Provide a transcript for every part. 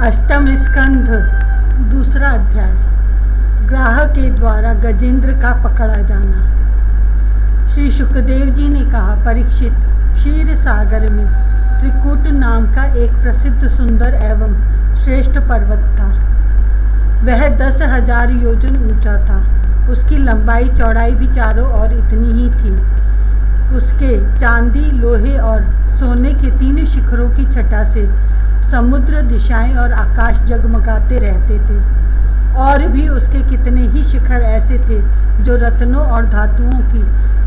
अष्टम स्कंध दूसरा अध्याय। ग्राह के द्वारा गजेंद्र का पकड़ा जाना। श्री शुकदेव जी ने कहा, परीक्षित, क्षीर सागर में त्रिकूट नाम का एक प्रसिद्ध सुंदर एवं श्रेष्ठ पर्वत था। वह 10,000 योजन ऊंचा था। उसकी लंबाई चौड़ाई भी चारों ओर इतनी ही थी। उसके चांदी, लोहे और सोने के 3 शिखरों की छटा से समुद्र, दिशाएं और आकाश जगमगाते रहते थे। और भी उसके कितने ही शिखर ऐसे थे जो रत्नों और धातुओं की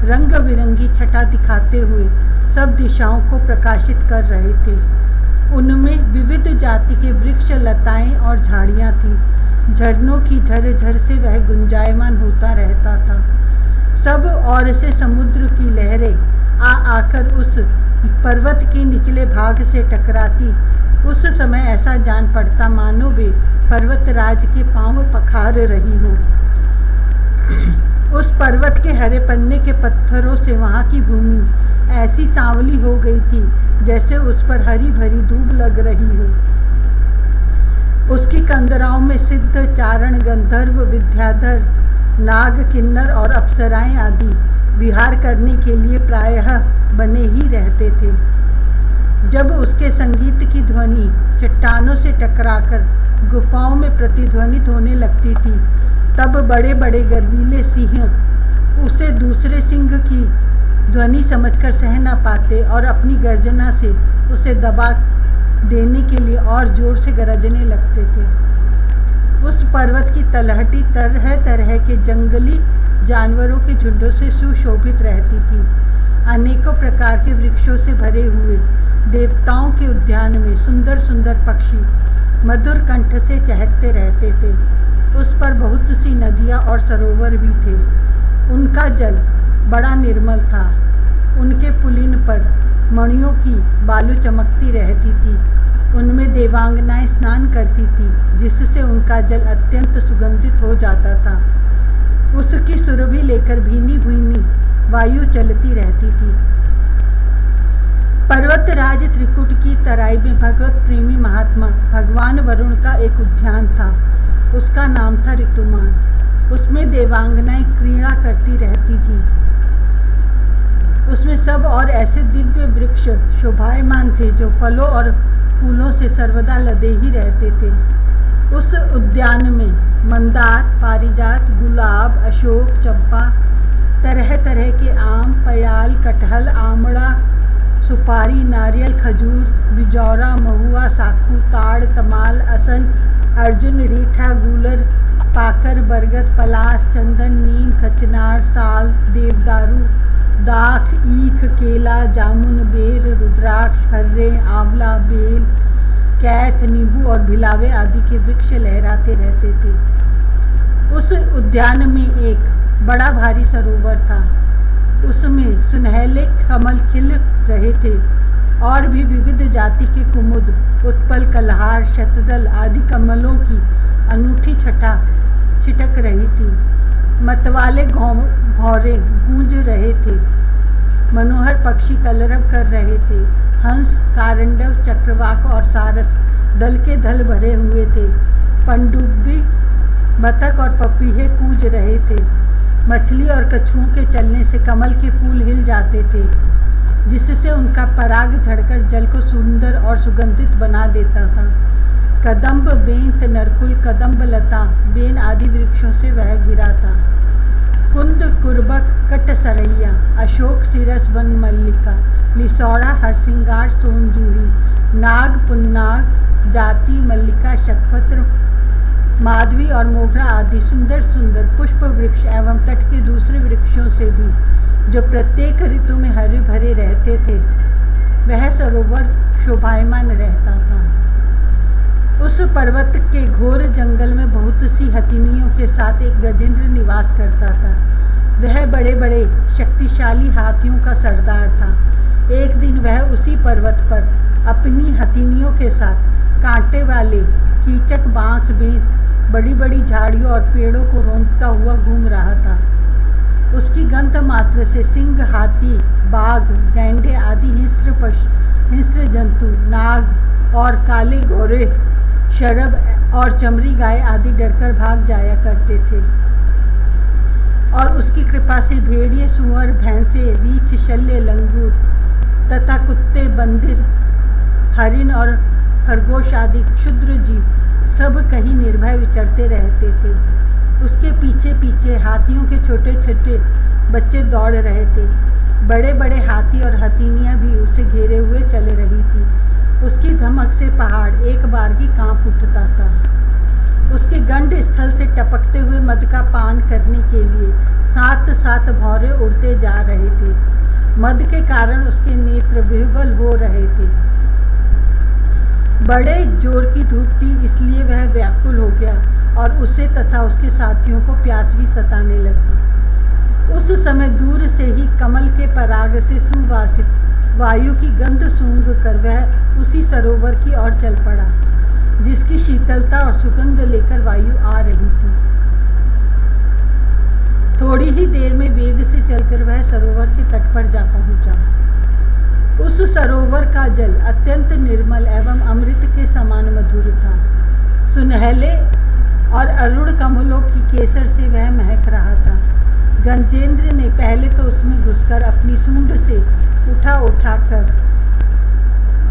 रंग बिरंगी छटा दिखाते हुए सब दिशाओं को प्रकाशित कर रहे थे। उनमें विविध जाति के वृक्ष, लताएं और झाड़ियां थीं। झरनों की झरझर से वह गुंजायमान होता रहता था। सब ओर से समुद्र की लहरें आकर उस पर्वत के निचले भाग से टकराती। उस समय ऐसा जान पड़ता मानो वे पर्वतराज के पांव पखार रही हो। उस पर्वत के हरे पन्ने के पत्थरों से वहाँ की भूमि ऐसी सांवली हो गई थी जैसे उस पर हरी भरी दूब लग रही हो। उसकी कंदराओं में सिद्ध, चारण, गंधर्व, विद्याधर, नाग, किन्नर और अप्सराएं आदि विहार करने के लिए प्रायः बने ही रहते थे। जब उसके संगीत की ध्वनि चट्टानों से टकराकर गुफाओं में प्रतिध्वनित होने लगती थी, तब बड़े बड़े गर्वीले सिंह उसे दूसरे सिंह की ध्वनि समझकर सह न पाते और अपनी गर्जना से उसे दबा देने के लिए और जोर से गरजने लगते थे। उस पर्वत की तलहटी तरह तरह के जंगली जानवरों के झुंडों से सुशोभित रहती थी। अनेकों प्रकार के वृक्षों से भरे हुए देवताओं के उद्यान में सुंदर सुंदर पक्षी मधुर कंठ से चहकते रहते थे। उस पर बहुत सी नदियाँ और सरोवर भी थे। उनका जल बड़ा निर्मल था। उनके पुलिन पर मणियों की बालू चमकती रहती थी। उनमें देवांगनाएं स्नान करती थी, जिससे उनका जल अत्यंत सुगंधित हो जाता था। उसकी सुरभि लेकर भीनी भीनी वायु चलती रहती थी। पर्वतराज त्रिकुट की तराई में भगवत प्रेमी महात्मा भगवान वरुण का एक उद्यान था। उसका नाम था ऋतुमान। उसमें देवांगनाएं क्रीड़ा करती रहती थीं। उसमें सब और ऐसे दिव्य वृक्ष शोभायमान थे जो फलों और फूलों से सर्वदा लदे ही रहते थे। उस उद्यान में मंदार, पारिजात, गुलाब, अशोक, चंपा, तरह तरह के आम, पयाल, कटहल, आमड़ा, सुपारी, नारियल, खजूर, बिजौरा, महुआ, साखू, ताड़, तमाल, असन, अर्जुन, रीठा, गूलर, पाकर, बरगद, पलाश, चंदन, नीम, कचनार, साल, देवदारू, दाख, ईख, केला, जामुन, बेर, रुद्राक्ष, हर्रे, आंवला, बेल, कैथ, नींबू और भिलावे आदि के वृक्ष लहराते रहते थे। उस उद्यान में एक बड़ा भारी सरोवर था। उसमें सुनहले कमल खिल रहे थे और भी विविध जाति के कुमुद, उत्पल, कलहार, शतदल आदि कमलों की अनूठी छटा छिटक रही थी। मतवाले भौरे गूंज रहे थे। मनोहर पक्षी कलरव कर रहे थे। हंस, कारंडव, चक्रवाक और सारस दल के दल भरे हुए थे। पनडुब्बी, बतख और पपीहे कूज रहे थे। मछली और कछुओं के चलने से कमल के फूल हिल जाते थे, जिससे उनका पराग झड़कर जल को सुंदर और सुगंधित बना देता था। कदम्ब, बेंत, नरकुल, कदम्ब लता, बेन आदि वृक्षों से वह घिरा था। कुंद, कुर्बक, कटसरैया, अशोक, सिरस, वन मल्लिका, लिसौड़ा, हरसिंगार, सोनजूही, नाग, पुन्नाग, जाति, मल्लिका, शतपत्र, माधवी और मोगरा आदि सुंदर सुंदर पुष्प वृक्ष एवं तट के दूसरे वृक्षों से भी, जो प्रत्येक ऋतु में हरे भरे रहते थे, वह सरोवर शोभायमान रहता था। उस पर्वत के घोर जंगल में बहुत सी हथिनियों के साथ एक गजेंद्र निवास करता था। वह बड़े बड़े शक्तिशाली हाथियों का सरदार था। एक दिन वह उसी पर्वत पर अपनी हथिनियों के साथ कांटे वाले कीचक, बांस, बेंत, बड़ी बड़ी झाड़ियों और पेड़ों को रौंदता हुआ घूम रहा था। उसकी गंध मात्र से सिंह, हाथी, बाघ, गैंडे आदि हिंस्र जंतु, नाग और काले घोड़े शरभ और चमरी गाय आदि डरकर भाग जाया करते थे और उसकी कृपा से भेड़िए, सुअर, भैंसे, रीछ, शल्य, लंगूर तथा कुत्ते, बंदिर, हरिण और खरगोश आदि क्षुद्र जीव सब कहीं निर्भय विचरते रहते थे। उसके पीछे पीछे हाथियों के छोटे छोटे बच्चे दौड़ रहे थे। बड़े बड़े हाथी और हथीनियाँ भी उसे घेरे हुए चले रही थी। उसकी धमक से पहाड़ एक बार की कांप उठता था। उसके गंड स्थल से टपकते हुए मद का पान करने के लिए सात सात भौरे उड़ते जा रहे थे। मद के कारण उसके नेत्र विह्वल हो रहे थे। बड़े जोर की धूप थी, इसलिए वह व्याकुल हो गया और उसे तथा उसके साथियों को प्यास भी सताने लगी। उस समय दूर से ही कमल के पराग से सुवासित वायु की गंध सूंघ कर वह उसी सरोवर की ओर चल पड़ा, जिसकी शीतलता और सुगंध लेकर वायु आ रही थी। थोड़ी ही देर में वेग से चलकर वह सरोवर के तट पर जा पहुंचा। उस सरोवर का जल अत्यंत निर्मल एवं अमृत के समान मधुर था। सुनहले और अरुण कमलों की केसर से वह महक रहा था। गजेंद्र ने पहले तो उसमें घुसकर अपनी सूंड से उठा कर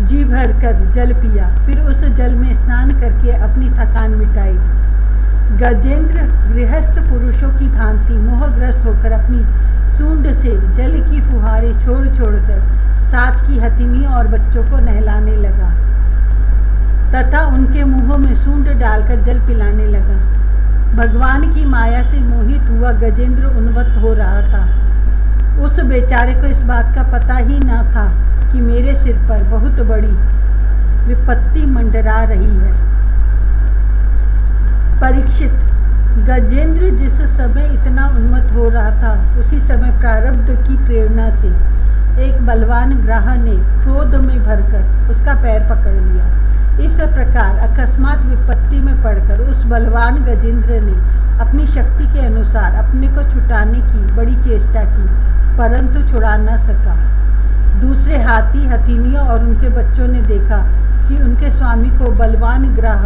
जी भर कर जल पिया, फिर उस जल में स्नान करके अपनी थकान मिटाई। गजेंद्र गृहस्थ पुरुषों की भांति मोहग्रस्त होकर अपनी सूंड से जल की फुहारे छोड़ छोड़कर साथ की हथिनियों और बच्चों को नहलाने लगा तथा उनके मुंहों में सूंड डालकर जल पिलाने लगा। भगवान की माया से मोहित हुआ गजेंद्र उन्मत्त हो रहा था। उस बेचारे को इस बात का पता ही न था कि मेरे सिर पर बहुत बड़ी विपत्ति मंडरा रही है। परीक्षित, गजेंद्र जिस समय इतना उन्मत्त हो रहा था, उसी समय प्रारब्ध की प्रेरणा से एक बलवान ग्राह ने क्रोध में भरकर उसका पैर पकड़ लिया। इस प्रकार अकस्मात विपत्ति में पड़कर उस बलवान गजेंद्र ने अपनी शक्ति के अनुसार अपने को छुटाने की बड़ी चेष्टा की, परंतु छुड़ा न सका। दूसरे हाथी, हथिनियों और उनके बच्चों ने देखा कि उनके स्वामी को बलवान ग्राह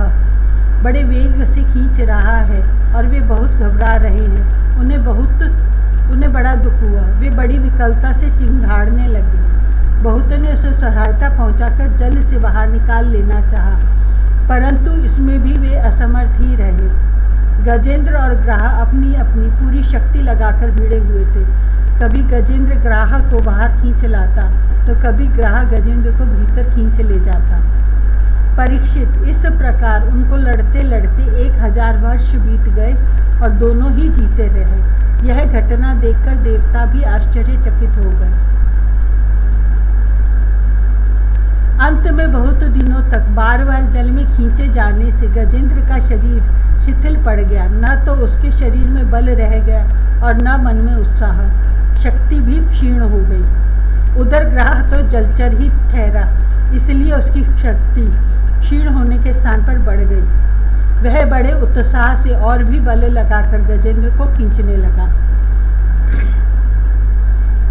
बड़े वेग से खींच रहा है और वे बहुत घबरा रहे हैं। उन्हें बड़ा दुख हुआ। वे बड़ी विकलता से चिंघाड़ने लगे। बहुतों ने उसे सहायता पहुंचाकर जल से बाहर निकाल लेना चाहा, परंतु इसमें भी वे असमर्थ ही रहे। गजेंद्र और ग्राह अपनी अपनी पूरी शक्ति लगाकर भिड़े हुए थे। कभी गजेंद्र ग्राह को बाहर खींच लाता तो कभी ग्राह गजेंद्र को भीतर खींच ले जाता। परीक्षित, इस प्रकार उनको लड़ते लड़ते 1000 वर्ष बीत गए और दोनों ही जीते रहे। यह घटना देखकर देवता भी आश्चर्यचकित हो गए। अंत में बहुत दिनों तक बार बार जल में खींचे जाने से गजेंद्र का शरीर शिथिल पड़ गया। न तो उसके शरीर में बल रह गया और न मन में उत्साह, शक्ति भी क्षीण हो गई। उधर ग्राह तो जलचर ही ठहरा, इसलिए उसकी शक्ति क्षीण होने के स्थान पर बढ़ गई। वह बड़े उत्साह से और भी बल लगाकर गजेंद्र को खींचने लगा।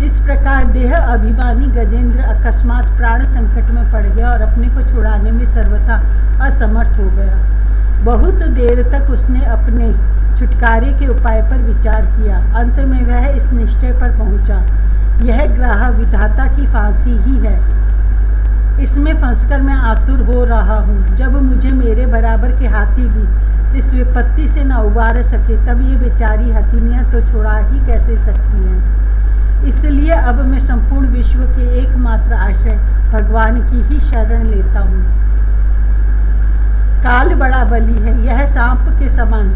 इस प्रकार देह अभिमानी गजेंद्र अकस्मात प्राण संकट में पड़ गया और अपने को छुड़ाने में सर्वथा असमर्थ हो गया। बहुत देर तक उसने अपने छुटकारे के उपाय पर विचार किया। अंत में वह इस निश्चय पर पहुंचा, यह ग्राह विधाता की फांसी ही है। इसमें फंसकर मैं आतुर हो रहा हूँ। जब मुझे मेरे बराबर के हाथी भी इस विपत्ति से न उबार सके, तब ये बेचारी हथिनियाँ तो छुड़ा ही कैसे सकती हैं। इसलिए अब मैं संपूर्ण विश्व के एकमात्र आश्रय भगवान की ही शरण लेता हूँ। काल बड़ा बली है, यह सांप के समान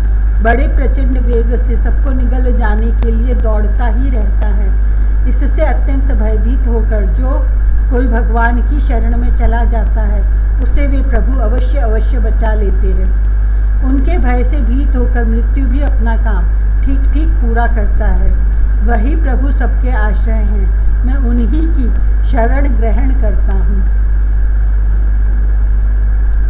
बड़े प्रचंड वेग से सबको निगल जाने के लिए दौड़ता ही रहता है। इससे अत्यंत भयभीत होकर जो कोई भगवान की शरण में चला जाता है, उसे वे प्रभु अवश्य अवश्य बचा लेते हैं। उनके भय से भीत होकर मृत्यु भी अपना काम ठीक ठीक पूरा करता है। वही प्रभु सबके आश्रय हैं। मैं उन्हीं की शरण ग्रहण करता हूँ।